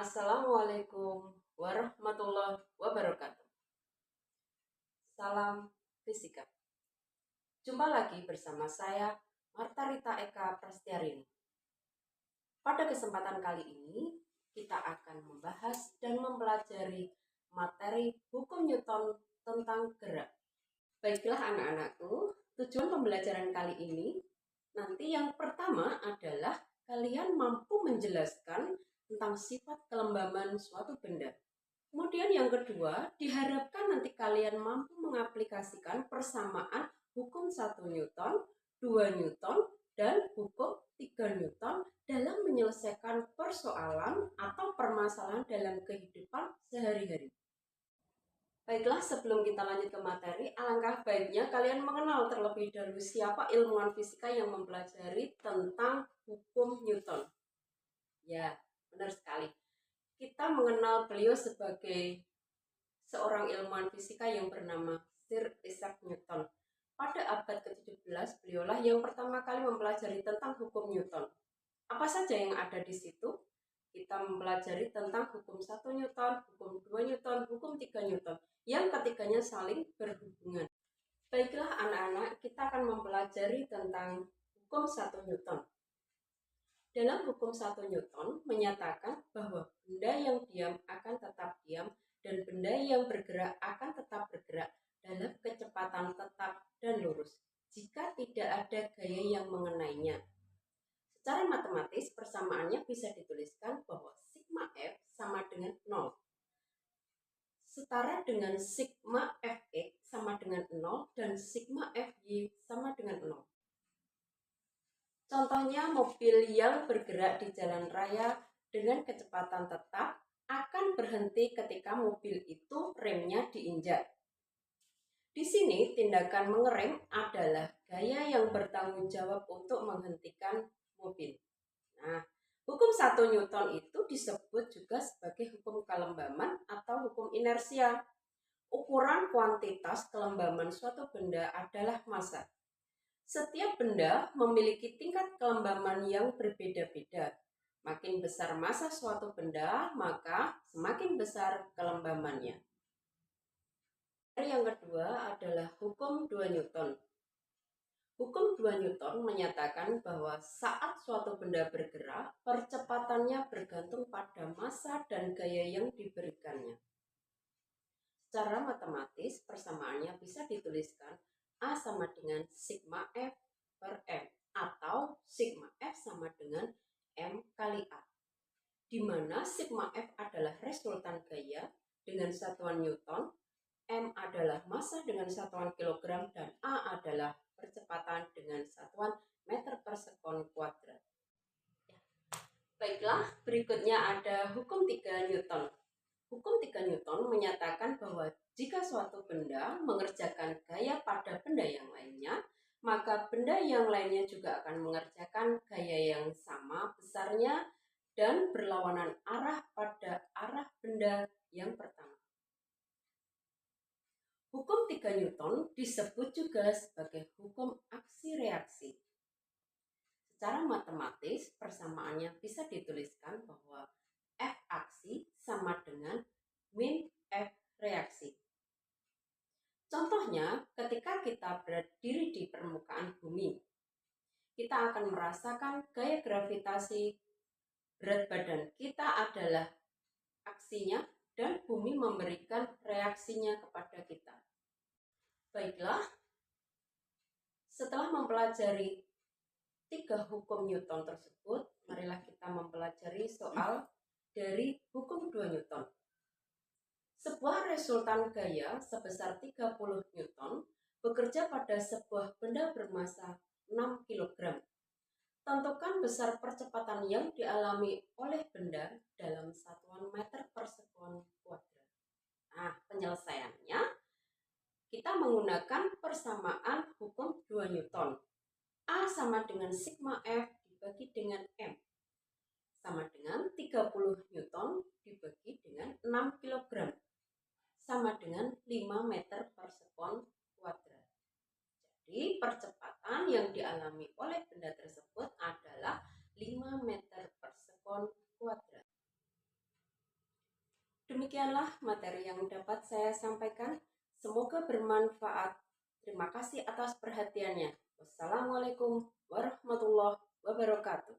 Assalamualaikum warahmatullahi wabarakatuh. Salam fisika. Jumpa lagi bersama saya, Marta Rita Eka Prastiarini. Pada kesempatan kali ini, kita akan membahas dan mempelajari materi hukum Newton tentang gerak. Baiklah anak-anakku, tujuan pembelajaran kali ini, nanti yang pertama adalah kalian mampu menjelaskan tentang sifat kelembaban suatu benda. Kemudian yang kedua, diharapkan nanti kalian mampu mengaplikasikan persamaan hukum 1 Newton, 2 Newton, dan hukum 3 Newton dalam menyelesaikan persoalan atau permasalahan dalam kehidupan sehari-hari. Baiklah, sebelum kita lanjut ke materi, alangkah baiknya kalian mengenal terlebih dahulu siapa ilmuwan fisika yang mempelajari tentang hukum Newton. Ya, benar sekali. Kita mengenal beliau sebagai seorang ilmuwan fisika yang bernama Sir Isaac Newton. Pada abad ke-17, beliaulah yang pertama kali mempelajari tentang hukum Newton. Apa saja yang ada di situ? Kita mempelajari tentang hukum 1 Newton, hukum 2 Newton, hukum 3 Newton, yang ketiganya saling berhubungan. Baiklah anak-anak, kita akan mempelajari tentang hukum 1 Newton. Dalam hukum 1 Newton menyatakan bahwa benda yang diam akan tetap diam dan benda yang bergerak akan tetap bergerak dalam kecepatan tetap dan lurus jika tidak ada gaya yang mengenainya. Secara matematis persamaannya bisa dituliskan bahwa sigma F sama dengan 0 setara dengan sigma Fx sama dengan 0 dan sigma Fy sama dengan 0. Contohnya, mobil yang bergerak di jalan raya dengan kecepatan tetap akan berhenti ketika mobil itu remnya diinjak. Di sini, tindakan mengerem adalah gaya yang bertanggung jawab untuk menghentikan mobil. Nah, hukum 1 Newton itu disebut juga sebagai hukum kelembaban atau hukum inersia. Ukuran kuantitas kelembaban suatu benda adalah massa. Setiap benda memiliki tingkat kelembaban yang berbeda-beda. Makin besar massa suatu benda, maka semakin besar kelembabannya. Yang kedua adalah hukum 2 Newton. Hukum 2 Newton menyatakan bahwa saat suatu benda bergerak, percepatannya bergantung pada massa dan gaya yang diberikannya. Secara matematis, persamaannya bisa dituliskan A sama dengan sigma F per M atau sigma F sama dengan M kali A, di mana sigma F adalah resultan gaya dengan satuan Newton, M adalah massa dengan satuan kilogram, dan A adalah percepatan dengan satuan meter per sekon kuadrat. Baiklah, berikutnya ada hukum 3 Newton. Hukum 3 Newton menyatakan bahwa jika suatu benda mengerjakan gaya pada benda yang lainnya, maka benda yang lainnya juga akan mengerjakan gaya yang sama besarnya dan berlawanan arah pada arah benda yang pertama. Hukum 3 Newton disebut juga sebagai hukum aksi-reaksi. Secara matematis, persamaannya bisa dituliskan bahwa F aksi sama dengan min F reaksi. Contohnya, ketika kita berdiri di permukaan bumi, kita akan merasakan gaya gravitasi. Berat badan kita adalah aksinya dan bumi memberikan reaksinya kepada kita. Baiklah, setelah mempelajari 3 hukum Newton tersebut, marilah kita mempelajari soal dari hukum 2 Newton. Sebuah resultan gaya sebesar 30 Newton bekerja pada sebuah benda bermassa 6 kg. Tentukan besar percepatan yang dialami oleh benda dalam satuan meter per sekon kuadrat. Nah, penyelesaiannya kita menggunakan persamaan hukum 2 Newton. A sama dengan sigma F dibagi dengan M sama dengan 30 Newton dibagi dengan 6 kg sama dengan 5 meter per sekon kuadrat. Jadi percepatan yang dialami oleh benda tersebut adalah 5 meter per sekon kuadrat. Demikianlah materi yang dapat saya sampaikan. Semoga bermanfaat. Terima kasih atas perhatiannya. Wassalamualaikum warahmatullahi wabarakatuh.